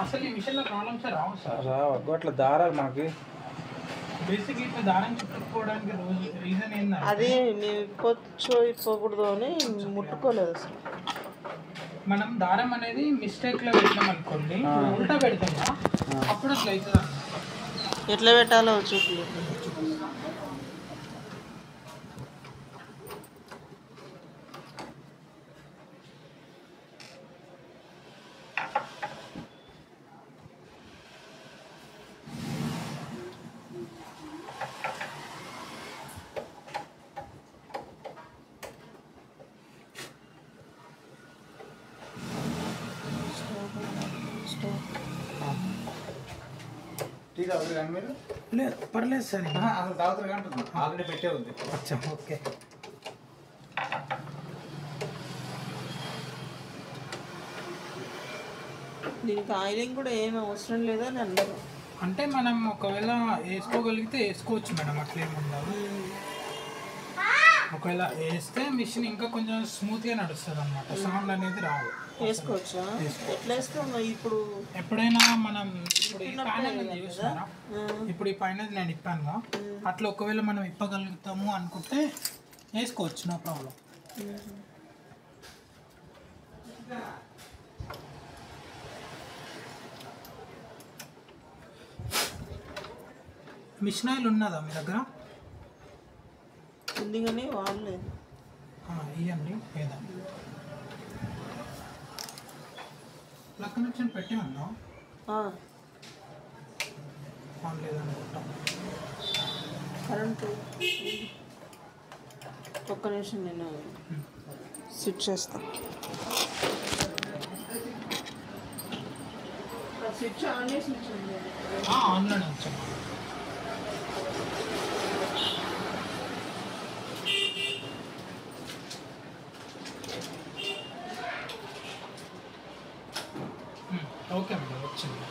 అసలు ఈ మిషన్లో ప్రాబ్లమ్స్ రావు సార్. రావు అట్లా దారాలు మనకి బేసిక్ ఇట్లా దారం చుట్టుకోవడానికి రీజన్ ఏంటంటే అది మేము ఇప్పకూడదు అని ముట్టుకోలేదు అసలు. మనం దారం అనేది మిస్టేక్లో పెట్టాం అనుకోండి, ఉల్టా పెడతాం అప్పుడు అట్లా అవుతుంది. ఎట్లా పెట్టాలో చూపి. టీ తాగుతారు కానీ మీరు? లేదు పర్లేదు సార్. అసలు తాగుతారు కానీ ఆల్రెడీ పెట్టే ఉంది. అచ్చా ఓకే. దీనికి ఆయిలింగ్ కూడా ఏం అవసరం లేదని అన్నారు. అంటే మనం ఒకవేళ వేసుకోగలిగితే వేసుకోవచ్చు మేడం, అట్లేముండదు. ఒకవేళ వేస్తే మిషన్ ఇంకా కొంచెం స్మూత్గా నడుస్తుంది అన్నమాట, సౌండ్ అనేది రాదు. వేసుకోవచ్చా? ఎట్లా వేస్తాం ఇప్పుడు? ఎప్పుడైనా మనం ఇప్పుడు ఈ పైన చూసారా, ఇప్పుడు ఈ పైన నేను ఇప్పానుగా, అట్లా ఒకవేళ మనం ఇప్పగలుగుతాము అనుకుంటే వేసుకోవచ్చు, నో ప్రాబ్లం. మిషన్ ఆయిల్ ఉన్నదా మీ దగ్గర? ఉంది కానీ వాడలేదు. ఇవ్వండి లేదా ప్లగ్ కనెక్షన్ పెట్టి ఉందా? లేదనుకుంటా. కరెంటు ఒక్క నిమిషం నేను స్విచ్ చేస్తాను. స్విచ్ ఆన్ చేసి ఆన్లోనే వచ్చాను. ఓకే మేడం వచ్చింది.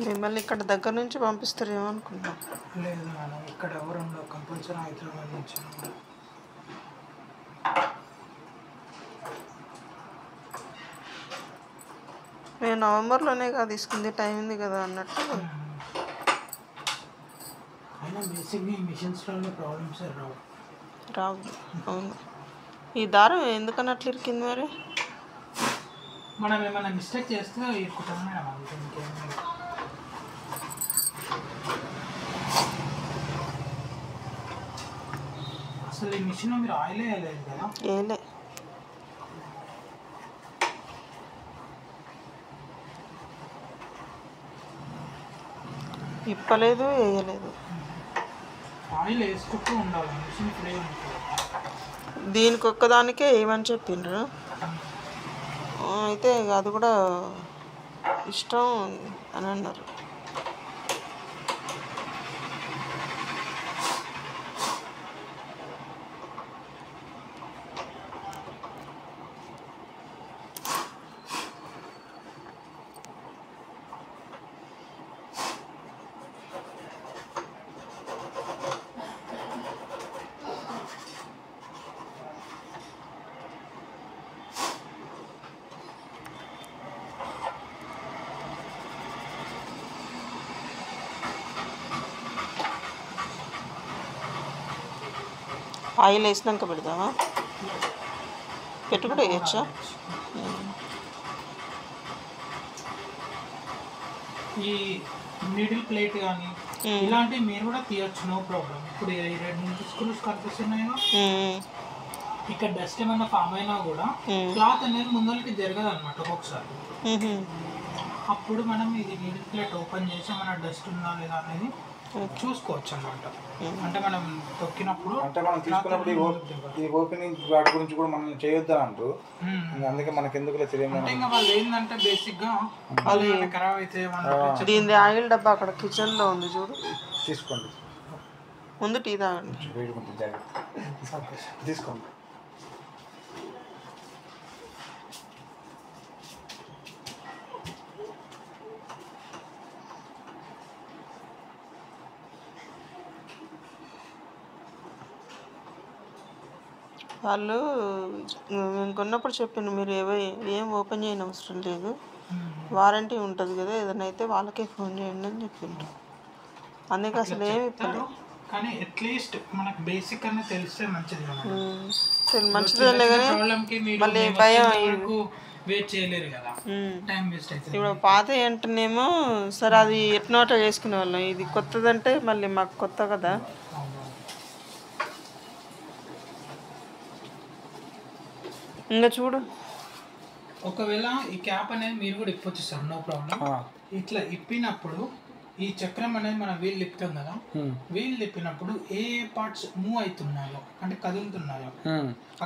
మిమ్మల్ని ఇక్కడ దగ్గర నుంచి పంపిస్తారేమో అనుకుంటున్నాం. లేదు మేడం, ఇక్కడ ఎవరు ఉండవు, కంపల్సరీ హైదరాబాద్ నుంచి. నేను నవంబర్లోనే కదా తీసుకుంది, టైం ఉంది కదా అన్నట్టు. అయినా బేసిక్గా ఈ మిషన్స్లో ప్రాబ్లమ్స్ రావు. అవును. ఈ దారం ఎందుకని అట్లా ఇరికింది మరి? మనం ఏమైనా మిస్టేక్ చేస్తే ఇరుకుతాం మేడం, అంతే, ఇంకేం లేదు. అసలు ఈ మిషన్లో మీరు ఆయిల్ వేయలేదు కదా? ఏలే. ఇప్పలేదు, వేయలేదు. ఆయిల్ వేసుకుంటూ ఉండాలి, మిషన్ ఫ్రీ ఉంటుంది. దీనికి ఒక్కదానికే వేయమని చెప్పిండ్రు. అయితే అది కూడా ఇష్టం అని అన్నారు. ఆయిల్ వేసినాక పెడదామా? పెట్టి కూడా వేయచ్చా? ఈ మిడిల్ ప్లేట్ కానీ ఇలాంటివి మీరు కూడా తీయచ్చు, నో ప్రాబ్లం. ఇప్పుడు ఈ రెండు స్క్రూస్ కనిపిస్తున్నాయో, ఇక్కడ డస్ట్ ఏమైనా ఫామ్ అయినా కూడా క్లాత్ అనేది ముందరికి జరగదు అనమాట ఒక్కొక్కసారి. అప్పుడు మనం ఇది మిడిల్ ప్లేట్ ఓపెన్ చేసి మన డస్ట్ ఉందా లేదా అనేది చూసుకోవచ్చు అన్నమాట. అంటే మనం తొక్కినప్పుడు అంటే మనం తీసుకున్నప్పుడు ఈ ఓపెనింగ్ వాటి గురించి కూడా మనం చేయొద్దని అంటారు. అందుకే మనకి ఎందుకు తెలియదు. అంటే ఇంకా వాళ్ళు ఏంటంటే బేసిక్గా వాళ్ళు ఖరాబ్ అయితే దీని ఆయిల్ డబ్బా అక్కడ కిచెన్లో ఉంది చూడు, తీసుకోండి. ముందు టీ తాగండి. వేడుకుంటుంది జాగ్రత్త తీసుకోండి. వాళ్ళు మేము కొన్నప్పుడు చెప్పిండు మీరు ఏం ఓపెన్ చేయని అవసరం లేదు, వారంటీ ఉంటుంది కదా, ఏదైనా అయితే వాళ్ళకే ఫోన్ చేయండి అని చెప్పిండ్రు. అందుకే అసలు ఏమి ఇప్పలేదు. కానీ అట్లీస్ట్ మనకు బేసిక్ అనే తెలిస్తే మంచిది. మంచిదే కానీ మళ్ళీ భయం వెయిట్ చేయలేరు కదా, టైం వేస్ట్ అవుతుంది. ఇప్పుడు పాత అంటేనేమో సరే అది ఎట్నోటో చేసుకునే వాళ్ళం, ఇది కొత్తదంటే మళ్ళీ మాకు కొత్త కదా. ఇంకా చూడు, ఒకవేళ ఈ క్యాప్ అనేది మీరు కూడా ఇప్పొచ్చు సార్, నో ప్రాబ్లం. ఇట్లా ఇప్పినప్పుడు ఈ చక్రం అనేది మనం వీల్ తిప్పుతాం కదా, వీల్ తిప్పినప్పుడు ఏ పార్ట్స్ మూవ్ అవుతున్నాయో అంటే కదులుతున్నాయో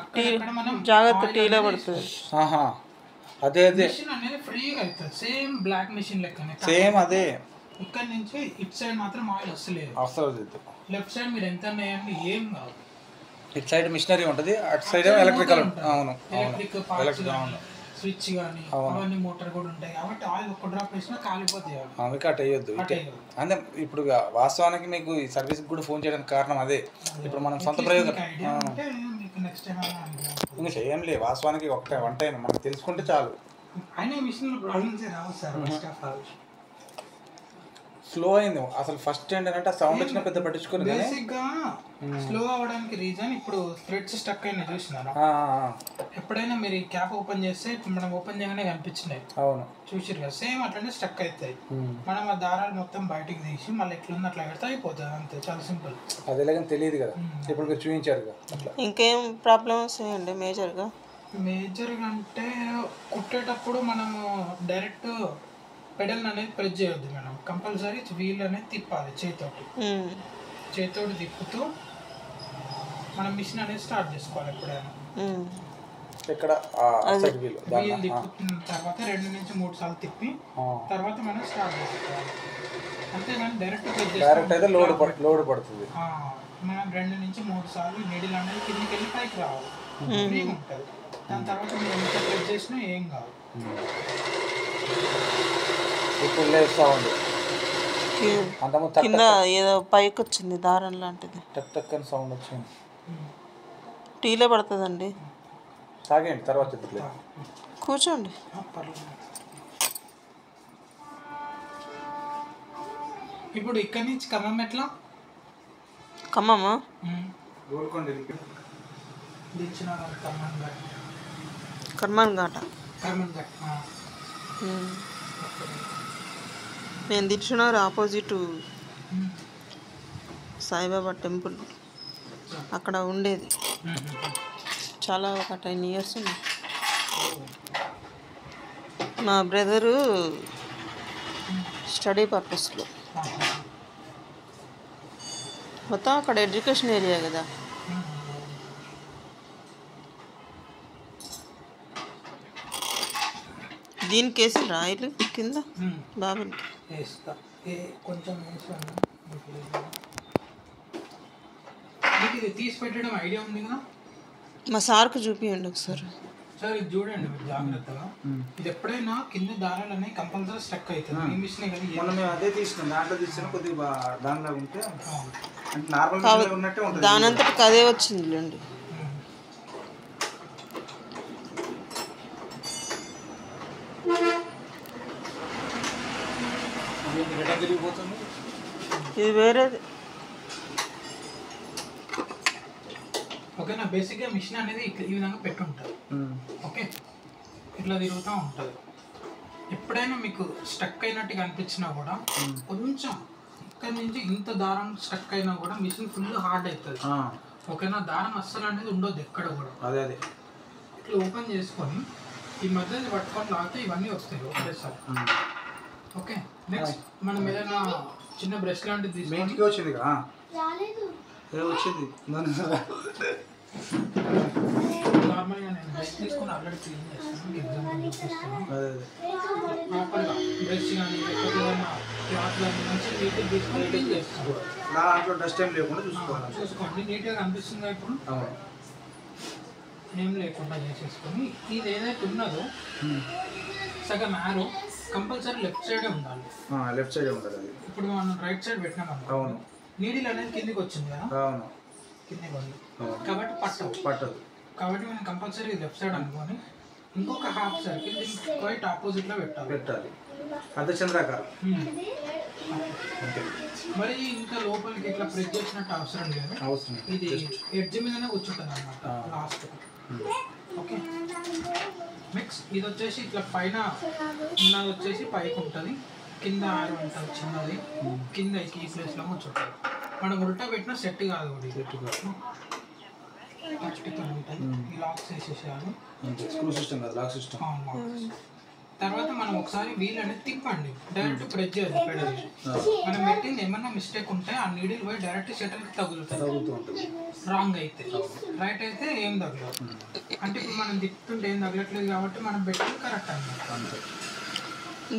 అక్కడ మనం జాగ్రత్త టీలో పడుతుంది. అదే అదే మిషన్ అనేది ఫ్రీగా అవుతుంది, సేమ్ బ్లాక్ మిషన్ లెక్కనే, సేమ్ అదే. ఇక్కడ నుంచి ఇట్ సైడ్ మాత్రం ఆయిల్ వస్తలేదు, లెఫ్ట్ సైడ్ మీరు ఎంత వేయండి ఏం కాదు. ఇటు సైడ్ మిషనరీ ఉంటుంది, అటు సైడ్ ఎలక్ట్రికల్. అవును, ఎలక్ట్రిక్ స్విచ్ కానీ అవన్నీ మోటార్ కూడా ఉంటాయి కాబట్టి ఆయిల్ ఒక్క డ్రాప్ వేసినా కాలిపోతాయి. అందుకే అటు వేయొద్దు. అంటే ఇప్పుడు వాస్తవానికి మీకు ఈ సర్వీస్కి కూడా ఫోన్ చేయడానికి కారణం అదే. ఇప్పుడు మనం సొంత ప్రయోగం ఇంకా చేయంలే, వాస్తవానికి ఒక వన్ టైం మనం తెలుసుకుంటే చాలు. అయినా మిషన్ ప్రాబ్లమ్స్ రావు sir. First of all slow అయింది అసలు. ఫస్ట్ ఏంటంటే సౌండ్ వచ్చిన పెద్ద పట్టించుకుని బేసిక్గా స్లో అవడానికి రీజన్ ఇప్పుడు థ్రెడ్స్ స్టక్ అయినా చూసినారా. ఎప్పుడైనా మీరు ఈ క్యాప్ ఓపెన్ చేస్తే ఇప్పుడు మనం ఓపెన్ చేయగానే కనిపించినాయి. అవును, చూసిరు కదా, సేమ్ అట్లనే స్టక్ అవుతాయి. మనం ఆ దారాలు మొత్తం బయటికి తీసి మళ్ళీ ఎట్లుంది అట్లా పెడితే అయిపోతుంది, అంతే, చాలా సింపుల్. అదేలా తెలియదు కదా, ఇప్పుడు చూపించారు కదా. ఇంకేం ప్రాబ్లమ్స్ అండి మేజర్గా? మేజర్గా అంటే కుట్టేటప్పుడు మనము డైరెక్ట్ పెడల్ అనేది ప్రెస్ చేయొద్దు మేడం, కంపల్సరీ వీల్ అనేది తిప్పాలి చేతితోటి తిప్పుతూ మనం మిషన్ అనేది స్టార్ట్ చేసుకోవాలి. ఎప్పుడైనా వీల్ తిప్పుతున్న తర్వాత 2 నుంచి 3 సార్లు తిప్పి తర్వాత మనం స్టార్ట్ చేసుకోవాలి. అంతేగాని డైరెక్ట్ లోడ్ పడుతుంది. మనం 2 నుంచి 3 సార్లు నీడిల్ అనేది కిందికి వెళ్ళి పైకి రావాలి, ఫ్రీగా ఉంటుంది. దాని తర్వాత మీరు ఎంత ప్రెస్ చేసినా ఏం కాదు. కింద ఏదో పైకి వచ్చింది దారం లాంటిది, టక్ అని సౌండ్ వచ్చింది. టీలో పడుతుందండి. సాగండి, తర్వాత కూర్చోండి. ఇప్పుడు ఇక్కడి నుంచి ఖమ్మం ఎట్లా? ఖమ్మమా? కర్మన్ ఘాట. నేను దిల్చునగర్ ఆపోజిట్ సాయిబాబా టెంపుల్ అక్కడ ఉండేది చాలా, ఒక 10 years ఉంది. మా బ్రదరు స్టడీ పర్పస్లో మొత్తం అక్కడ ఎడ్యుకేషన్ ఏరియా కదా. దీనికి వేసి రాయిలు కింద బాబుకి కొంచెం తీసి పెట్టడం ఐడియా ఉంది కదా. మా సార్కు చూపియండి ఒకసారి. సార్ ఇది చూడండి మీరు జాగ్రత్తగా, ఇది ఎప్పుడైనా కింద దారాలు అనేవి కంపల్సరీ స్టక్ అవుతుంది. ఈ మిషన్ కానీ మేము అదే తీసినాం, దాంట్లో తీసిన కొద్దిగా దానిలో ఉంటే అంటే నార్మల్ ఉన్నట్టే ఉంటుంది. దానంతటికి అదే వచ్చిందిలేండి. ఇది వేరేది. ఓకేనా, బేసిక్గా మిషన్ అనేది ఈ విధంగా పెట్టి ఉంటుంది. ఓకే, ఇట్లా తిరుగుతూ ఉంటుంది. ఎప్పుడైనా మీకు స్టక్ అయినట్టుగా అనిపించినా కూడా కొంచెం ఇక్కడ నుంచి ఇంత దారం స్టక్ అయినా కూడా మిషన్ ఫుల్ హార్డ్ అవుతుంది. ఓకేనా, దారం అస్సలు అనేది ఉండొద్దు ఎక్కడ కూడా. అదే అదే ఇట్లా ఓపెన్ చేసుకొని ఈ మధ్యలో పట్టుకొని లాగితే ఇవన్నీ వస్తాయి ఒకటేసారి. ఓకే, నెక్స్ట్ మనం ఏదైనా చిన్న బ్రష్ లాంటిది మీ తీసుకొని ఇంటికి వచ్చింది వచ్చింది నార్మల్గా నేను బ్రష్ తీసుకొని ఆల్రెడీ క్లీన్ చేస్తాను. ఎగ్జాంపుల్ చూపిస్తాను. అదే ప్రాపర్గా బ్రష్ కానీ లేకపోతే ఏదైనా క్లాత్ కానీ మంచిగా నీట్గా తీసుకొని క్లీన్ చేస్తాను. దాంట్లో డస్ట్ ఏం లేకుండా చూసుకోవాలి. చూసుకోండి నీట్గా కనిపిస్తుందా ఇప్పుడు? అవును. ఏం లేకుండా చేసేసుకొని ఇది ఏదైతే ఉన్నదో సగం యారో కంపల్సరీ లెఫ్ట్ సైడే ఉండాలి. లెఫ్ట్ సైడ్ ఉంటుంది అది. ఇప్పుడు మనం రైట్ సైడ్ పెట్టినామనుకో అవును. నీడిల్ అనేది కిందికి వచ్చింది కదా, అవును కిందికి ఉంది కాబట్టి పట్టదు. కాబట్టి మనం కంపల్సరీ లెఫ్ట్ సైడ్ అనుకొని ఇంకొక హాఫ్ సర్కిల్ దీనికి క్వైట్ ఆపోజిట్లో పెట్టాలి. అర్ధచంద్రాకారం. మరి ఇంకా లోపలికి ఇట్లా ప్రెస్ చేసినట్టు అవసరం లేదు. ఇది ఎడ్జ్ మీదనే కూర్చుంటుంది అనమాట లాస్ట్. ఓకే నెక్స్ట్ ఇది వచ్చేసి ఇట్లా పైన ఉన్నది వచ్చేసి పైకి ఉంటుంది, కింద ఆరు ఉంటుంది చిన్నది, కింద ఈ ప్లేస్లో కూర్చుంటుంది. మనం ఉల్టా పెట్టినా సెట్ కాదు. గట్టిగా ఉంటుంది. ఈ లాక్స్ వేసేసేయాలి. స్క్రూ సిస్టమ్ కాదు, లాక్ సిస్టమ్. తర్వాత మనం ఒకసారి వీల్ అనేది తిప్పండి, డైరెక్ట్ ప్రెస్ చేయాలి పెడల్. మనం పెట్టింది ఏమన్నా మిస్టేక్ ఉంటే ఆ నీడిల్ పోయి డైరెక్ట్ షటిల్కి తగులుతుంది. రాంగ్ అయితే, రైట్ అయితే ఏం తగలదు. అంటే ఇప్పుడు మనం తిప్పుతుంటే ఏం తగలట్లేదు కాబట్టి మనం పెట్టింది కరెక్ట్ అన్నమాట.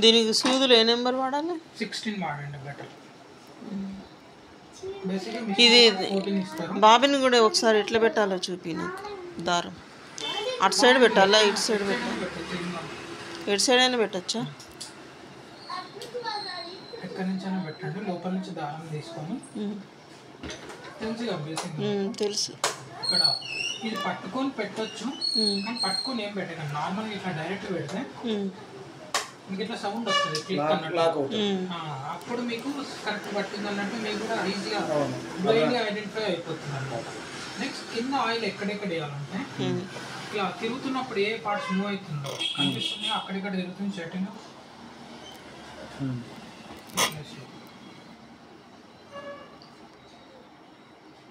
దీనికి సూదులు ఏ నెంబర్ వాడాలి? 16 వాడండి బెటర్. ఇది బాబిని కూడా ఒకసారి ఎట్లా పెట్టాలో చూపి నాకు. దారం అటు సైడ్ పెట్టాలా ఇటు సైడ్ పెట్టాలి? ఎటు సైడ్ అయినా పెట్టచ్చా? ఎక్కడి నుంచి అయినా పెట్టండి. లోపల నుంచి దారం తీసుకొని తెలుసు ఇక్కడ ఇది పట్టుకొని పెట్టచ్చు, కానీ పట్టుకొని ఏం పెట్టకండి. నార్మల్గా ఇట్లా డైరెక్ట్ పెడితే మీకు ఇట్లా సౌండ్ వస్తుంది క్లిక్ అన్నట్టు. అప్పుడు మీకు కరెక్ట్ పట్టింది అన్నట్టు మీకు కూడా ఈజీగా బ్లైండ్గా ఐడెంటిఫై అయిపోతుంది అనమాట. నెక్స్ట్ కింద ఆయిల్ ఎక్కడెక్కడ వేయాలంటే ఇలా తిరుగుతున్నప్పుడు ఏ పార్ట్స్ మూవ్ అవుతుందో కనిపిస్తుంది, అక్కడెక్కడ తిరుగుతుంది సెట్టింగ్.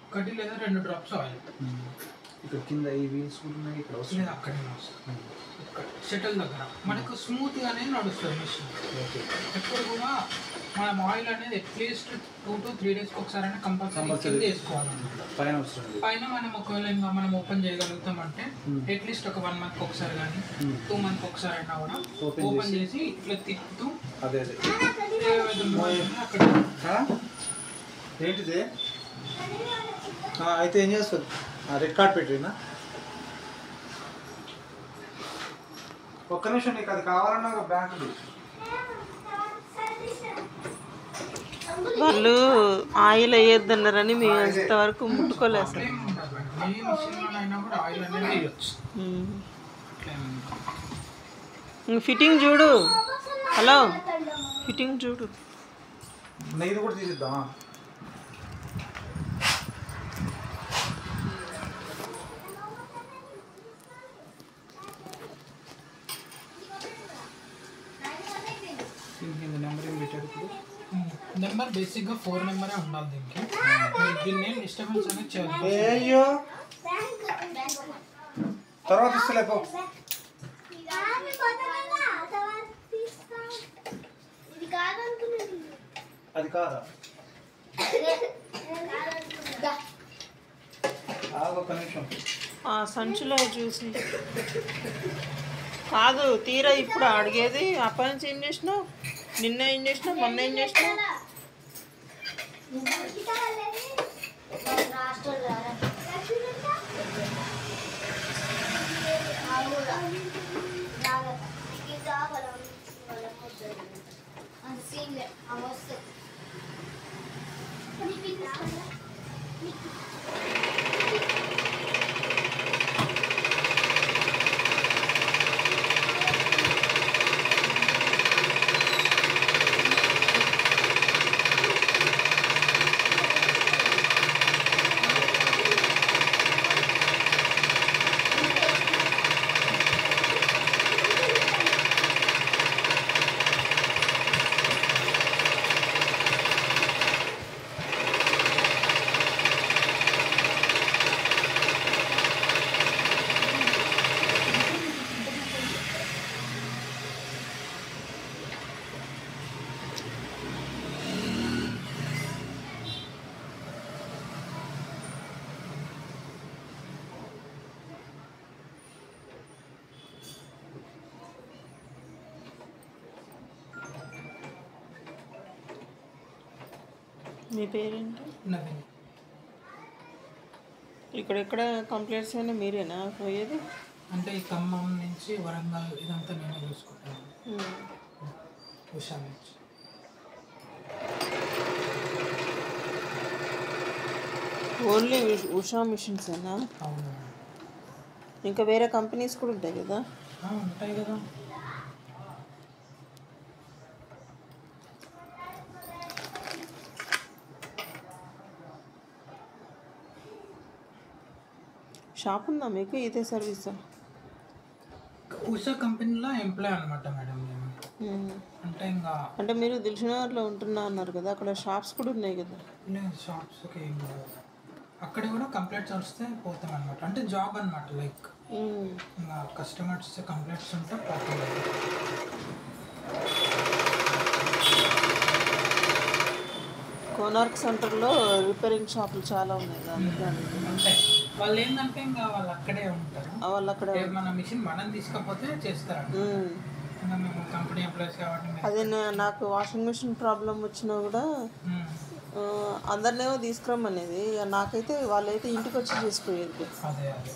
ఒకటి లేదా 2 డ్రాప్స్ ఆయిల్ ఇక్కడ కింద ఈ వీల్స్ కూడా ఉన్నాయి. ఇక్కడ వస్తుంది అక్కడే షటిల్ దగ్గర మనకు స్మూత్గానే నడుస్తుంది మిషన్. ఎప్పుడు కూడా మనం ఆయిల్ అనేది అట్లీస్ట్ 2 to 3 days ఒకసారి అయినా కంపల్సరీ వేసుకోవాలన్నమాట. పైన మనం ఒకవేళ ఇంకా మనం ఓపెన్ చేయగలుగుతామంటే అట్లీస్ట్ ఒక 1 month ఒకసారి కానీ 2 month ఒకసారి అయినా కూడా ఓపెన్ చేసి ఇట్లా తిప్పుతూ అక్కడ ఏంటిది అయితే ఏం చేస్తుంది? రెడ్ కార్డ్ పెట్టినా ఒక్క నిమిషం, నీకు అది కావాలన్నా ఒక బ్యాంకు. వాళ్ళు ఆయిల్ వేయొద్దన్నారని మేము ఇంతవరకు ముట్టుకోలేదు సార్. ఫిట్టింగ్ చూడు. హలో ఫిట్టింగ్ చూడు. ఇది కూడా తీసిద్దామా? నెంబర్ బేసిక్గా 4 నెంబరే ఉండాలి దీనికి. దీన్ని డిస్టర్బెన్స్ అనేది చేయాలి. అయ్యో తర్వాత ఇస్తలేపో. అది కాదా? ఒక నిమిషం సంచులో చూసి కాదు తీరా ఇప్పుడు అడిగేది. అప్పటి నుంచి ఏం చేసినావు? నిన్న ఏం చేసినావు? మొన్న ఏం చేసినావు? మీ పేరేంటి? నవీన్. ఇక్కడెక్కడ కంప్లైంట్స్ అయినా మీరేనా పోయేది? అంటే ఈ ఖమ్మం నుంచి వరంగల్ ఇదంతా నేనే చూసుకుంటాను. ఉషా నుంచి. ఓన్లీ ఉషా మిషన్సేనా? అవును. ఇంకా వేరే కంపెనీస్ కూడా ఉంటాయి కదా? ఉంటాయి కదా. షాప్ ఉందా మీకు? ఇదే సర్వీసా? ఉషా కంపెనీలో ఎంప్లాయ్ అనమాట మేడం నేను. అంటే ఇంకా అంటే మీరు దిల్షునగర్లో ఉంటున్నా అన్నారు కదా, అక్కడ షాప్స్ కూడా ఉన్నాయి కదా? లేదు, షాప్స్కి ఏం కాదు. అక్కడ కూడా కంప్లైంట్స్ వస్తే పోతాం అనమాట. అంటే జాబ్ అనమాట. లైక్ ఇంకా కస్టమర్స్ కంప్లైంట్స్ ఉంటే పోతాం. కోనార్క్ సెంటర్లో రిపేరింగ్ షాపులు చాలా ఉన్నాయి కదా. అంటే వాళ్ళు ఏంటంటే ఇంకా వాళ్ళు అక్కడే ఉంటారు. వాళ్ళు అక్కడ మన మిషన్ మనం తీసుకపోతే చేస్తారు. ఇంకా మేము కంపెనీ ఎంప్లాయీస్ కాబట్టి అదే నాకు వాషింగ్ మిషన్ ప్రాబ్లం వచ్చినా కూడా అందరినేమో తీసుకురమ్మనేది, నాకైతే వాళ్ళైతే ఇంటికి వచ్చి చేసుకునేది. అదే అదే.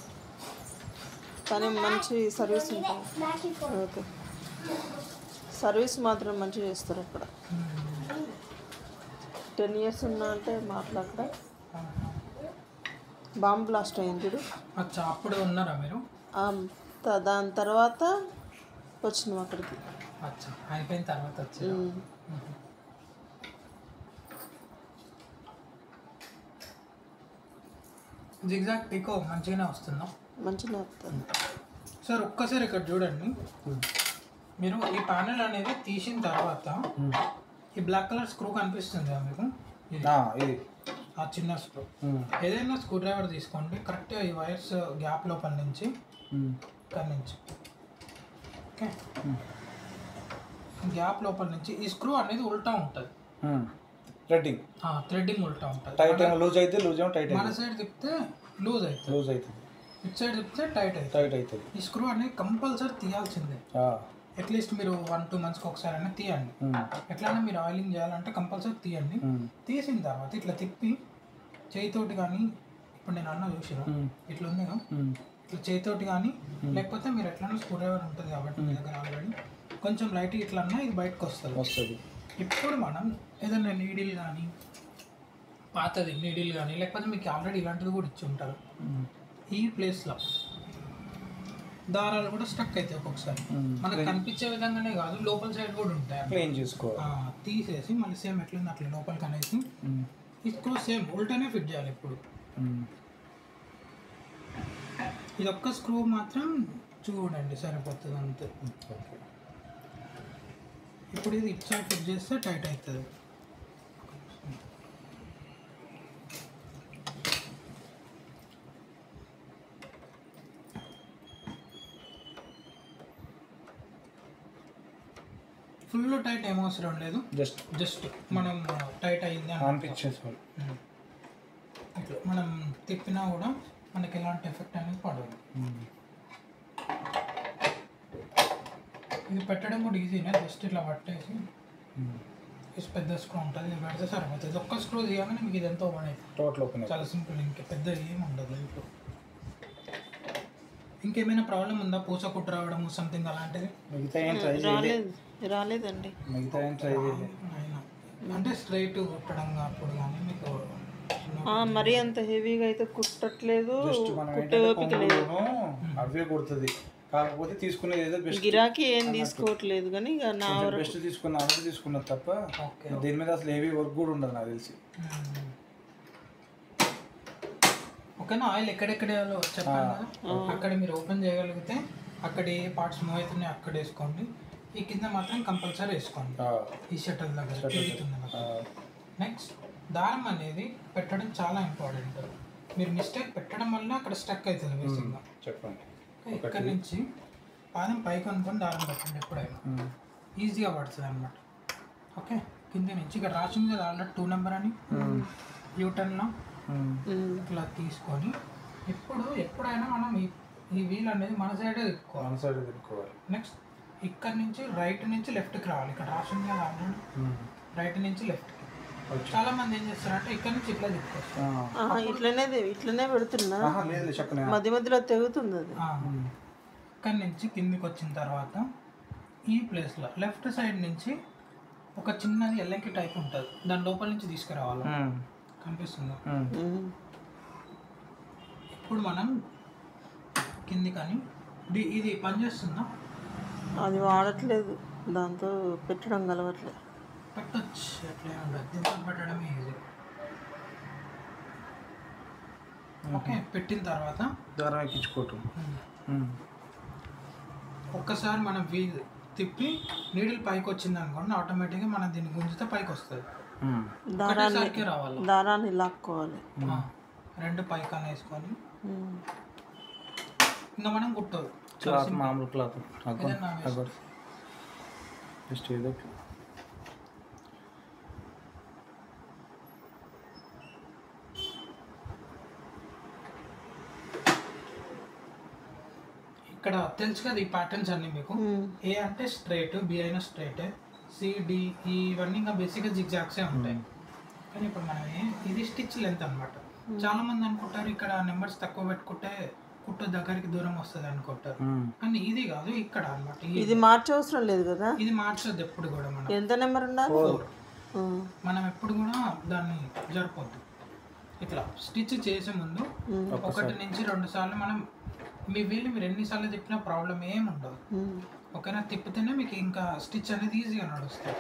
కానీ మంచి సర్వీస్ ఉంటుంది. ఓకే, సర్వీస్ మాత్రం మంచిగా చేస్తారు అక్కడ. 10 years ఉన్నా అంటే మాట్లాడ బాంబ్ బ్లాస్ట్ అయింది. అచ్చా, అప్పుడు ఉన్నారా మీరు? దాని తర్వాత వచ్చినాం అక్కడికి. అచ్చా, అయిపోయిన తర్వాత వచ్చారు. జిగ్జాగ్ పికో మంచిగానే వస్తుందా? మంచిగా వస్తుంది సార్. ఒక్కసారి ఇక్కడ చూడండి. మీరు ఈ ప్యానెల్ అనేది తీసిన తర్వాత ఈ బ్లాక్ కలర్ స్క్రూ కనిపిస్తుంది కదా మీకు? ఇది ఆ చిన్న స్క్రూ. ఏదైనా స్క్రూ డ్రైవర్ తీసుకోండి. కరెక్ట్గా ఈ వైర్స్ గ్యాప్ లోపల నుంచి ఇక్కడ నుంచి ఓకే, గ్యాప్ లోపల నుంచి ఈ స్క్రూ అనేది ఉల్టా ఉంటుంది. థ్రెడ్డింగ్ ఉల్టా ఉంటుంది. టైట్ లూజ్ అయితే లూజ్ టైట్. మన సైడ్ తిప్పితే లూజ్ అవుతుంది. ఇటు సైడ్ తిప్పితే టైట్ అవుతుంది. ఈ స్క్రూ అనేది కంపల్సరీ తీయాల్సిందే. అట్లీస్ట్ మీరు 1-2 monthsకి ఒకసారి అయినా తీయండి. ఎట్లయినా మీరు ఆయిలింగ్ చేయాలంటే కంపల్సరీ తీయండి. తీసిన తర్వాత ఇట్లా తిప్పి చేయితోటి కానీ, ఇప్పుడు నేను అన్న చూసినా ఇట్లా ఉంది కదా, ఇట్లా చేయితోటి కానీ, లేకపోతే మీరు ఎట్లన్నా స్క్రూ డ్రైవర్ ఉంటుంది కాబట్టి మీ దగ్గర ఆల్రెడీ కొంచెం లైట్ ఇట్లా అన్నా ఇది బయటకు వస్తుంది. ఇప్పుడు మనం ఏదైనా నీడిల్ కానీ, పాతది నీడిల్ కానీ, లేకపోతే మీకు ఆల్రెడీ ఇలాంటిది కూడా ఇచ్చి ఉంటారు. ఈ ప్లేస్లో దారాలు కూడా స్టక్ అవుతాయి ఒక్కొక్కసారి. మనకు కనిపించే విధంగానే కాదు, లోపల సైడ్ కూడా ఉంటాయి. క్లీన్ చేసుకో తీసేసి మళ్ళీ సేమ్ ఎట్లుంది అట్లా లోపలికి అనేసి ఈ స్క్రూ సేమ్ ఉల్టానే ఫిట్ చేయాలి. ఇప్పుడు ఇది ఒక్క స్క్రూ మాత్రం చూడండి సరిపోతుంది అంతే. ఇప్పుడు ఇది ఇటు సైడ్ ఫిట్ చేస్తే టైట్ అవుతుంది. ఫుల్ టైట్ ఏం అవసరం లేదు. జస్ట్ మనం టైట్ అయింది అనిపించేసుకోవాలి. ఇట్లా మనం తిప్పినా కూడా మనకి ఎలాంటి ఎఫెక్ట్ అనేది పడదు. ఇది పెట్టడం కూడా ఈజీనే. జస్ట్ ఇట్లా పట్టేసి పెద్ద స్క్రూ ఉంటుంది, ఇది పెడితే సరిపోతుంది. ఒక్క స్క్రూ తీయగానే మీకు ఇది ఎంతో ఓపెన్ అవుతుంది. Total open. చాలా సింపుల్. ఇంకా పెద్ద ఏమి ఉండదు. ఇప్పుడు ఇంకేమైనా ప్రాబ్లం ఉందా? పూస కుట్టు రావడం సంథింగ్ అలాంటిది? రాలేదండి. మిగతా ఏం ట్రై చేయలేదు. అంటే స్ట్రైట్ కుట్టడం అప్పుడు కానీ మీకు మరీ అంత హెవీగా అయితే కుట్టట్లేదు. అవే కుడుతుంది. కాకపోతే తీసుకునేది ఏదో బెస్ట్. గిరాకీ ఏం తీసుకోవట్లేదు కానీ ఇక నా బెస్ట్ తీసుకున్నది తప్ప దీని మీద అసలు హెవీ వర్క్ కూడా ఉండదు నాకు తెలిసి. ఓకేనా? ఆయిల్ ఎక్కడెక్కడ చెప్పాను కదా, అక్కడ మీరు ఓపెన్ చేయగలిగితే అక్కడ ఏ పార్ట్స్ మూవ్ అవుతున్నాయి అక్కడ వేసుకోండి. ఈ కింద మాత్రం కంపల్సరీ వేసుకోండి. ఈ షట్టల్ దగ్గర తిరుగుతుంది. నెక్స్ట్ దారం అనేది పెట్టడం చాలా ఇంపార్టెంట్. మీరు మిస్టేక్ పెట్టడం వల్ల అక్కడ స్టక్ అవుతుంది బేసిక్గా. చెప్పండి. ఇక్కడ నుంచి పాదం పైకి అనుకొని దారం పెట్టండి. ఎప్పుడైనా ఈజీగా పడుతుంది అనమాట. ఓకే, కింద నుంచి ఇక్కడ రాసింది కదా ఆల్రెడీ 2 నెంబర్ అని, యూటర్న్లో ఇట్లా తీసుకొని ఇప్పుడు ఎప్పుడైనా మనం ఈ వీల్ అనేది మన సైడే తిప్పుకోవాలి. నెక్స్ట్ ఇక్కడ నుంచి రైట్ నుంచి లెఫ్ట్కి రావాలి. ఇక్కడ రాసింది కదా ఆల్రెడీ రైట్ నుంచి లెఫ్ట్కి. చాలా మంది ఏం చేస్తారంటే ఇక్కడ నుంచి ఇట్లా తిప్పుకొస్తారు. ఇట్లనే పెడుతున్నా, లేదు చక్కనే మధ్య మధ్యలో తెగుతుంది అది. ఇక్కడ నుంచి కిందికి వచ్చిన తర్వాత ఈ ప్లేస్లో లెఫ్ట్ సైడ్ నుంచి ఒక చిన్నది ఎల్లంకి టైప్ ఉంటుంది, దాని లోపల నుంచి తీసుకురావాలి. కనిపిస్తుందా? ఇప్పుడు మనం కిందికని ఇది పనిచేస్తుందా? అది వాడట్లేదు, దాంతో పెట్టడం కలవట్లేదు. పెట్టచ్చు, ఎట్లా ఉండదు, దీంతో పెట్టడమే ఈజీ. ఓకే, పెట్టిన తర్వాత దారం ఎక్కించుకోవటం. ఒక్కసారి మనం వీల్ తిప్పి నీడిల్ పైకి వచ్చింది అనుకోండి, ఆటోమేటిక్గా మనం దీన్ని గుంజితే పైకి వస్తుంది. దారాన్ని లాక్కోవాలి, రెండు పైకి వేసుకొని ఇంకా మనం కుట్టదు. క్లాత్ మామూలు క్లాత్ జస్ట్ ఏదో ఇక్కడ తెలుసు కదా ఈ ప్యాటర్న్స్ అన్ని మీకు. ఏ అంటే స్ట్రైట్, బి అయినా స్ట్రైట్, సిడి ఇవన్నీ ఇంకా బేసిక్గా జిగ్జాగ్సే ఉంటాయి. కానీ ఇప్పుడు మనం ఇది స్టిచ్ లెంత్ అనమాట. చాలా మంది అనుకుంటారు ఇక్కడ నెంబర్స్ తక్కువ పెట్టుకుంటే కుట్టు దగ్గరికి దూరం వస్తుంది అనుకుంటారు, కానీ ఇది కాదు, ఇక్కడ అనమాట. ఇది మార్చవసరం లేదు కదా, ఇది మార్చొద్దు ఎప్పుడు కూడా. మనం ఎంత నెంబర్ ఉండాలి, మనం ఎప్పుడు కూడా దాన్ని జరపొద్దు. ఇట్లా స్టిచ్ చేసే ముందు 1 నుంచి 2 సార్లు మనం మీ వీళ్ళు మీరు ఎన్నిసార్లు తిప్పినా ప్రాబ్లం ఏమి ఉండదు. ఓకేనా? తిప్పితేనే మీకు ఇంకా స్టిచ్ అనేది ఈజీగా నడుస్తుంది.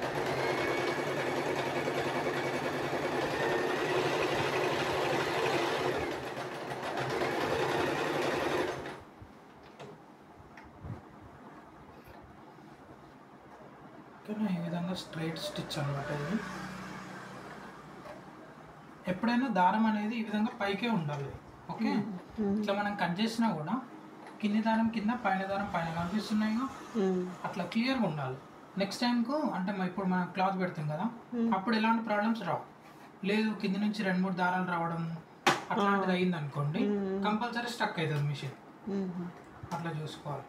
ఓకేనా? ఈ విధంగా స్ట్రైట్ స్టిచ్ అనమాట ఇది. ఎప్పుడైనా దారం అనేది ఈ విధంగా పైకే ఉండాలి. ఓకే, ఇట్లా మనం కట్ చేసినా కూడా కింది దారం కింద, పైన దారం పైన కనిపిస్తున్నాయి, అట్లా క్లియర్గా ఉండాలి. నెక్స్ట్ టైంకు అంటే ఇప్పుడు మనం క్లాత్ పెడతాం కదా, అప్పుడు ఎలాంటి ప్రాబ్లమ్స్ రావు. లేదు కింది నుంచి 2-3 దారాలు రావడము అట్లాంటిది అయింది అనుకోండి, కంపల్సరీ స్టక్ అవుతుంది మిషన్. అట్లా చూసుకోవాలి.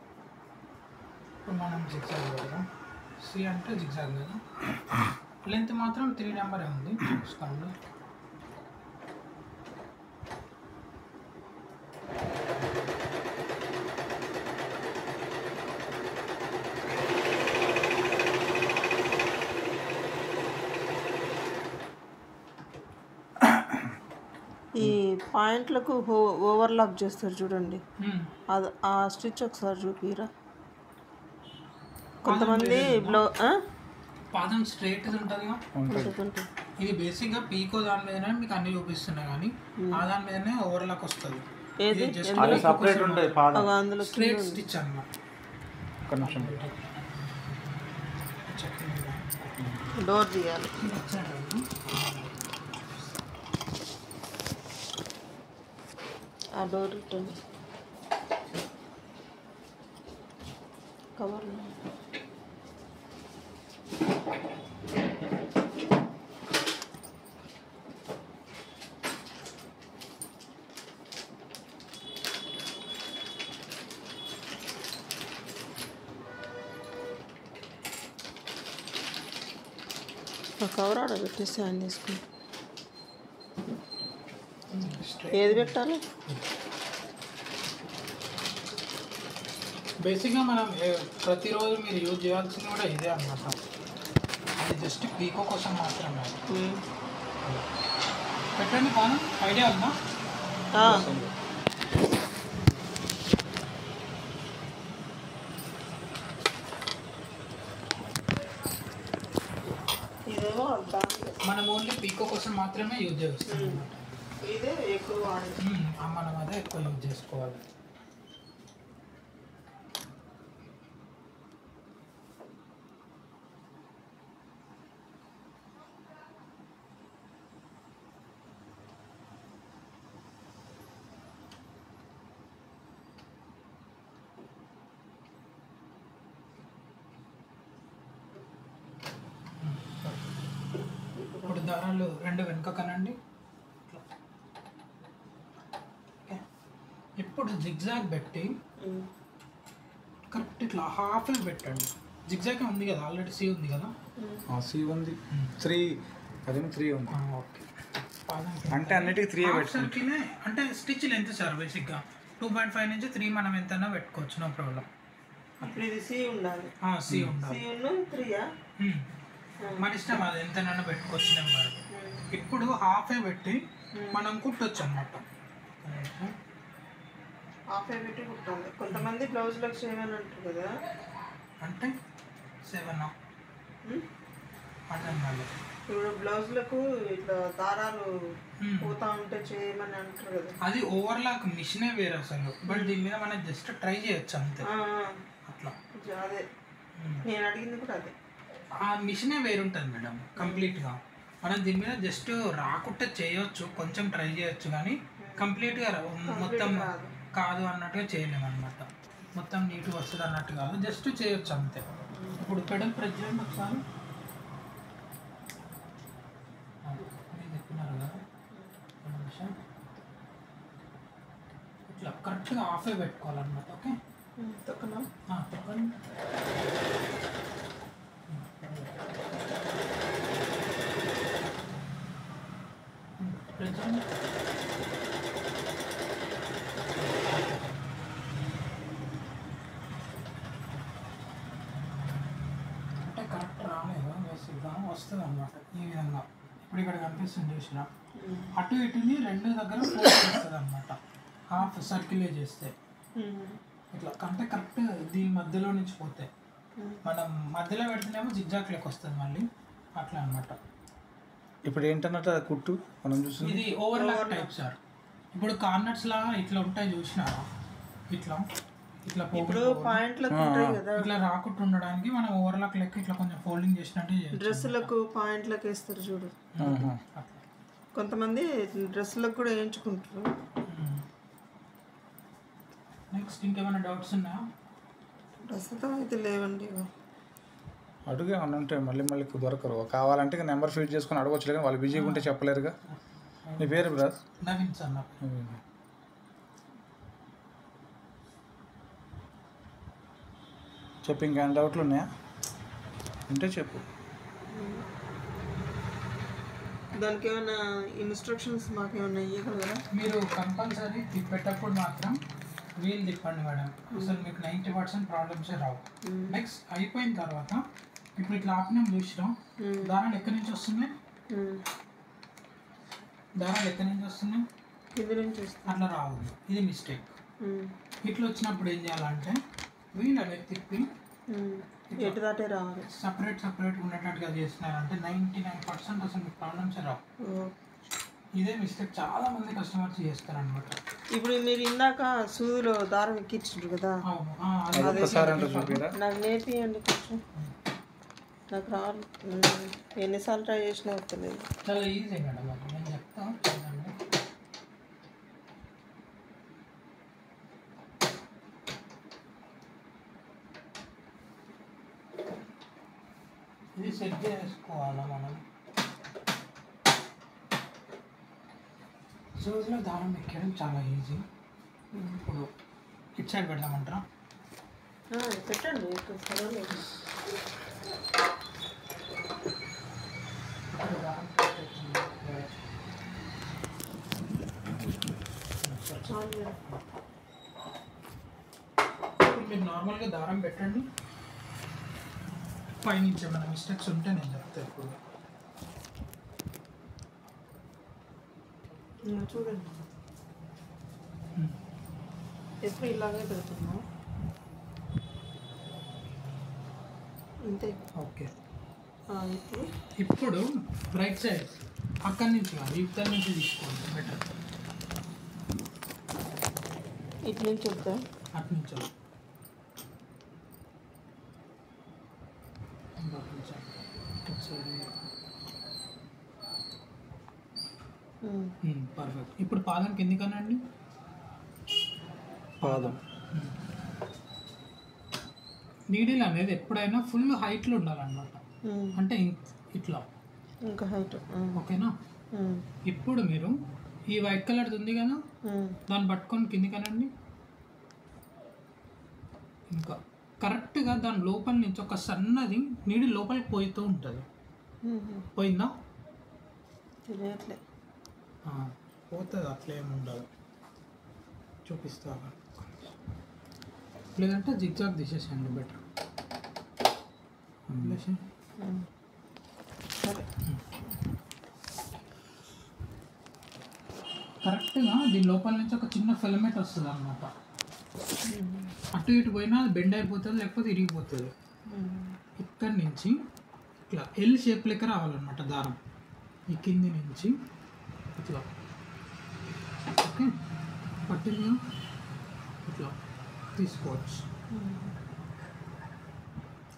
ఇప్పుడు మనం జిగ్జాగ్ పెడదాం. సి అంటే జిగ్జాగ్ కదా, లెంత్ మాత్రం 3 నెంబరే ఉంది, చూసుకోండి. ఈ పాయింట్లకు ఓవర్లాక్ చేస్తారు చూడండి, అది ఆ స్టిచ్ ఒకసారి చూపిరా. కొంతమంది పాదం స్ట్రైట్ ఉంటుంది. ఇది బేసిక్గా పీకో దాని మీదనే మీకు అన్ని చూపిస్తున్నాయి, కానీ ఆ దాని మీదనే ఓవర్లాక్ వస్తుంది. అందులో స్ట్రైట్ స్టిచ్ అన్నమాట. డోర్ తీయాలి. ఆ డోర్ రిటర్న్ కవర్ కవర్ ఆడ పెట్టేసి ఆన్ చేసుకుని ఏది పెట్టాలి. బేసిక్గా మనం ప్రతిరోజు మీరు యూజ్ చేయాల్సింది కూడా ఇదే అన్నమాట. అది జస్ట్ పీకో కోసం మాత్రమే. పెట్టండి కానీ ఐడియా ఉందా? ఇదేమో మనం ఓన్లీ పీకో కోసం మాత్రమే యూజ్ చేస్తాం అన్నమాట. ఇదే ఎక్కువ మనం అదే ఎక్కువ యూజ్ చేసుకోవాలి. ఇప్పుడు దారాలు 2 వెనుక కనండి. ఇప్పుడు జిగ్జాగ్ పెట్టి కరెక్ట్ ఇట్లా హాఫ్ పెట్టండి. జిగ్జాగ్ ఉంది కదా, ఆల్రెడీ సి ఉంది కదా. సి ఉంది. 3 అదేమో 3 ఉంది. ఓకే. పాదంకి అంటే అన్నిటికీ 3 సర్కిలే అంటే స్టిచ్లు ఎంత సార్ బేసిక్గా 2.5 నుంచి 3 మనం ఎంతైనా పెట్టుకోవచ్చు, నో ప్రాబ్లం. ఇప్పుడు ఇది సి ఉండాలి, సి ఉండాలి. సి ఉన్న 3 మన ఇష్టం, అది ఎంతైనా పెట్టుకోవచ్చు నెంబర్. ఇప్పుడు హాఫే పెట్టి మనం కుట్టొచ్చు అన్నమాట. హాఫే పెట్టి కుట్టాలి. కొంతమంది బ్లౌజ్లకు చేయమని అంటారు కదా, అంటే 7 అర్థం కాలేదు. ఇప్పుడు బ్లౌజ్లకు ఇట్లా దారాలు పోతా ఉంటే చేయమని అంటారు కదా. అది ఓవర్లాక్ మిషనే వేరు అసలు, బట్ దీని మీద మనం జస్ట్ ట్రై చేయొచ్చు అంతే. అట్లా అదే నేను అడిగింది కూడా అదే. ఆ మిషనే వేరుంటుంది మేడం కంప్లీట్గా. మనం దీని మీద జస్ట్ రాకుంటే చేయొచ్చు, కొంచెం ట్రై చేయొచ్చు, కానీ కంప్లీట్గా మొత్తం కాదు అన్నట్టుగా చేయలేము అనమాట. మొత్తం నీట్గా వస్తుంది అన్నట్టు కాదు, జస్ట్ చేయొచ్చు అంతే. ఇప్పుడు పెడల్ ప్రెస్ చేయండి ఒకసారి. మీరు చెప్పినారు కదా, ఒక నిమిషం. ఇట్లా కరెక్ట్గా హాఫే పెట్టుకోవాలన్నమాట. ఓకే, తొక్కనా తప్పండి. ప్రెస్ చేయండి. అంటే కరెక్ట్ రాలేదు, బేసిక్గా వస్తుంది అనమాట ఈ విధంగా. ఇప్పుడు ఇక్కడ కనిపిస్తుంది చూసిన, అటు ఇటుని రెండు దగ్గర ఫోల్డ్ చేస్తుంది అనమాట. హాఫ్ సర్కిలే చేస్తే ఇట్లా, అంటే కరెక్ట్ దీని మధ్యలో నుంచి పోతే మనం మధ్యలో పెడితేనేమో జిగ్జాగ్ లెక్క వస్తుంది మళ్ళీ, అట్లా అనమాట. ఇప్పుడు ఏంటన్నట్టు అది కుట్టు మనం చూసి ఇది ఓవర్లాక్ టైప్ సార్. ఇప్పుడు కార్నర్స్ లా ఇట్లా ఉంటాయి చూసినారా, ఇట్లా ఇట్లా ఇప్పుడు పాయింట్లకు ఉంటాయి కదా, ఇట్లా రాకుండా ఉండడానికి మనం ఓవర్లాక్ లెక్క ఇట్లా కొంచెం ఫోల్డింగ్ చేసినట్టు డ్రెస్సులకు పాయింట్లకు వేస్తారు చూడు. కొంతమంది డ్రెస్సులకు కూడా వేయించుకుంటారు. నెక్స్ట్ ఇంకేమైనా డౌట్స్ ఉన్నాయా? ప్రస్తుతం అయితే లేవండి. అడుగు ఏమన్నా ఉంటే మళ్ళీ మళ్ళీ దొరకరు. కావాలంటే నెంబర్ ఫీడ్ చేసుకొని అడగవచ్చు, కానీ వాళ్ళు బిజీగా ఉంటే చెప్పలేరుగా. నీ పేరు బ్రదర్? నవీన్ సార్. చెప్పు, ఇంకేమైనా డౌట్లు ఉన్నాయా? ఉంటే చెప్పు. దానికి ఏమైనా ఇన్స్ట్రక్షన్స్ మాకేమైనా ఇవ్వగలరా? మీరు కంపల్సరీ తిప్పేటప్పుడు మాత్రం వీల్ తిప్పండి మేడం, అసలు మీకు 90% ప్రాబ్లమ్సే రావు. నెక్స్ట్ అయిపోయిన తర్వాత ఇప్పుడు ఇట్లా ఆపినాం చూసినాం, దారాలు ఎక్కడి నుంచి వస్తున్నాయి, దారాలు ఎక్కడి నుంచి వస్తున్నాయి, కింది నుంచి వస్తుంది. అట్లా రావు, ఇది మిస్టేక్. ఇట్లా వచ్చినప్పుడు ఏం చేయాలంటే వీల్ అనేది తిప్పి ఎటు దాటే రావాలి, సపరేట్ ఉండేటట్టుగా చేస్తున్నారంటే 99% అసలు మీకు ప్రాబ్లమ్సే రావు. ఇదే మిస్టేక్ చాలా మంది కస్టమర్స్ చేస్తారనమాట. ఇప్పుడు మీరు ఇందాక సూదిలో దారం ఎక్కించారు కదా, నాకు నేర్పియండి కొంచెం. నాకు రాదు, ఎన్నిసార్లు ట్రై చేసినా వస్తలేదు. చాలా ఈజీ మేడం, అది నేను చెప్తాను చూడండి. ఇది సెట్ చేసుకోవాలా మనం. సూదిలో దారం ఎక్కడం చాలా ఈజీ. ఇప్పుడు ఇటు సైడ్ పెడదామంటారా? పెట్టండి, పర్వాలేదు. మీరు నార్మల్గా దారం పెట్టండి, పైనుంచి ఏమైనా మిస్టేక్స్ ఉంటే నేను చెప్తాను. ఇప్పుడు చూడండి, ఎప్పుడు ఇలాగే పెడుతున్నాం అంతే. ఓకే, ఇప్పుడు రైట్ సైడ్ అక్కడి నుంచి కాదు, ఇక్కడి నుంచి తీసుకోండి బెటర్. ఇటు నుంచి వద్దా? అటు నుంచి పర్ఫెక్ట్. ఇప్పుడు పాదం కిందికనండి, పాదం. నీడిల్ అనేది ఎప్పుడైనా ఫుల్ హైట్లో ఉండాలన్నమాట, అంటే ఇట్లా ఇంకా హైట్. ఓకేనా? ఇప్పుడు మీరు ఈ వైట్ కలర్ ఉంది కదా, దాన్ని పట్టుకొని కిందికనండి. ఇంకా కరెక్ట్గా దాని లోపల నుంచి ఒక సన్నది నీడి లోపలికి పోతూ ఉంటుంది. పోయిందా? తెలియట్లే. పోతుంది, అట్లా ఏమి ఉండదు. చూపిస్తా, లేదంటే జిగ్జాగ్ తీసేసేయండి బెటర్. సరే. కరెక్ట్గా దీని లోపల నుంచి ఒక చిన్న ఫిలమెంట్ వస్తుంది అన్నమాట. అటు ఇటు పోయినా అది బెండ్ అయిపోతుంది, లేకపోతే ఇరిగిపోతుంది. ఇక్కడి నుంచి ఇట్లా ఎల్ షేప్ లెక్క రావాలన్నమాట దారం. ఈ కింది నుంచి ఇట్లా ఓకే పట్టిగా ఇట్లా తీసుకోవచ్చు.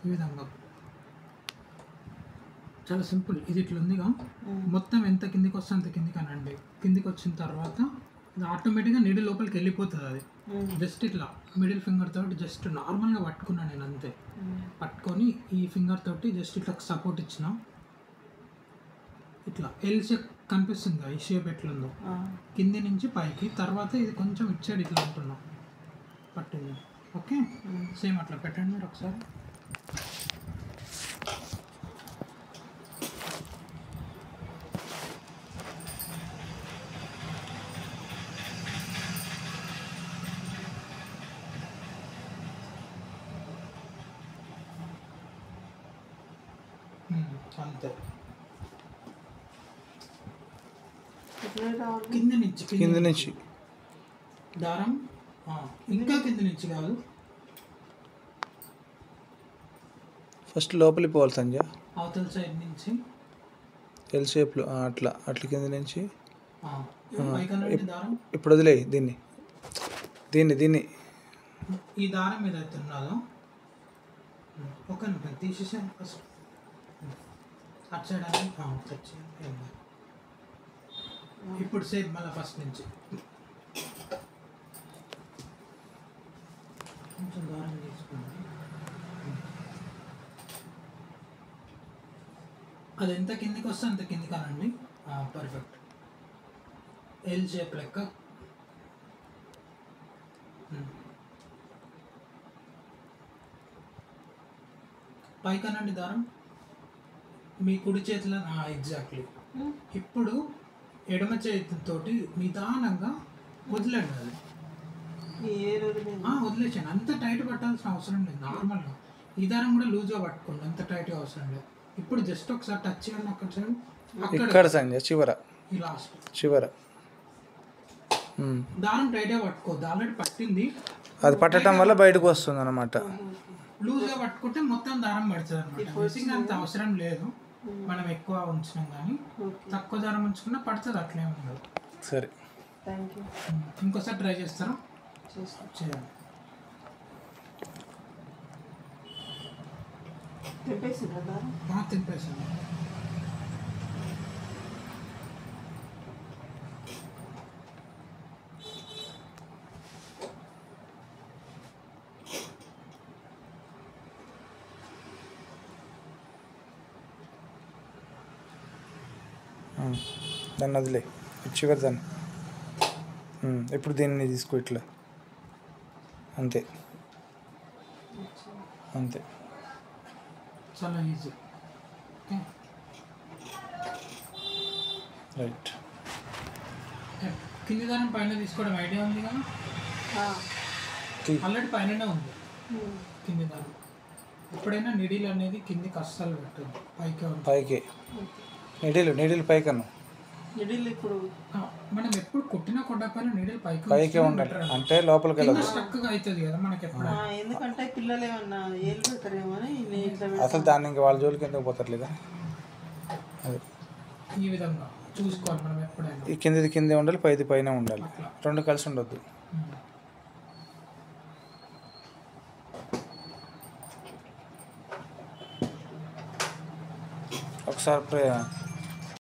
ఈ విధంగా చాలా సింపుల్. ఇది ఇట్లా ఉందిగా, మొత్తం ఎంత కిందికి వస్తే అంత కిందికి అనండి. కిందికి వచ్చిన తర్వాత ఇది ఆటోమేటిక్గా నీడి లోపలికి వెళ్ళిపోతుంది. అది జస్ట్ ఇట్లా మిడిల్ ఫింగర్ తోటి జస్ట్ నార్మల్గా పట్టుకున్నాను నేను అంతే. పట్టుకొని ఈ ఫింగర్ తోటి జస్ట్ ఇట్లా సపోర్ట్ ఇచ్చిన, ఇట్లా ఎల్ షేప్ కనిపిస్తుంది. ఈ షేప్ ఎట్లుందో కింది నుంచి పైకి. తర్వాత ఇది కొంచెం ఇచ్చాడు ఇట్లా అంటున్నాం పట్టింది. ఓకే, సేమ్ అట్లా పెట్టండి మీరు ఒకసారి. అంతే. కింద నుంచి దారం ఇంకా కింద నుంచి కాదు, ఫస్ట్ లోపలికి పోవాలి సంజయ్. అవతల సైడ్ నుంచి ఎల్ షేప్లో అట్లా అట్లా కింద నుంచి. దారం ఇప్పుడు వదిలేయి దీన్ని దీన్ని దీన్ని ఈ దారం మీద అయితే ఉన్నదో ఒక నిమిషం తీసేసాను ఫస్ట్. అటు సైడ్ అని ఇప్పుడు సేమ్ మళ్ళీ ఫస్ట్ నుంచి కొంచెం దారం తీసుకోండి. అది ఎంత కిందికి వస్తే అంత కిందికి అనండి. పర్ఫెక్ట్. ఎల్ షేప్ లెక్క. పైకి అనండి దారం మీ కుడి చేతిలో. ఎగ్జాక్ట్లీ. ఇప్పుడు ఎడమ చేతితోటి నిదానంగా వదిలేండి. అది వదిలేసాను. అంత టైట్ పట్టాల్సిన అవసరం లేదు. నార్మల్గా ఈ దారం కూడా లూజ్గా పట్టుకోండి, అంత టైట్గా అవసరం లేదు. ఇప్పుడు జస్ట్ ఒకసారి టచ్ చేయండి అక్కడ సైడ్. ఇక్కడ సంజయ్ చివర ఈ లాస్ట్ చివర దారం టైట్గా పట్టుకోవద్దు, ఆల్రెడీ పట్టింది. అది పట్టడం వల్ల బయటకు వస్తుంది అన్నమాట. లూజ్గా పట్టుకుంటే మొత్తం దారం పడుతుంది అన్నమాట. అంత అవసరం లేదు. మనం ఎక్కువ ఉంచినాం కానీ తక్కువ దారం ఉంచుకున్నా పడుతుంది, అట్లే ఉండదు. సరే, ఇంకోసారి ట్రై చేస్తారా? చేయాలి. తింపేసాను. దాన్ని వదిలే చివరి దాన్ని. ఇప్పుడు దీన్ని తీసుకో ఇట్లా. అంతే అంతే. చాలా ఈజీ. రైట్. కింది దారం పైన తీసుకోవడం ఐడియా ఉంది కదా, ఆల్రెడీ పైననే ఉంది కింది దారం. ఎప్పుడైనా నిడిల్ అనేది కిందికి అస్సలు పెట్టదు, పైకే. నీడిల్ పైకను ఇప్పుడు మనం ఎప్పుడు కొట్టినా కొట్టకపోయినా నీడిల్ పైకే ఉండాలి, అంటే లోపలికి వెళ్ళదు. చక్కగా అవుతుంది కదా మనకి ఎప్పుడు. ఎందుకంటే పిల్లలు ఏమన్నా ఏళ్ళు పెడతారేమో అని అసలు దాన్ని ఇంకా వాళ్ళ జోలికి ఎందుకు పోతారు లేదా. అది ఈ విధంగా చూసుకోవాలి మనం ఎప్పుడైనా. ఈ కిందిది కిందే ఉండాలి, పైది పైన ఉండాలి, రెండు కలిసి ఉండొద్దు. ఒకసారి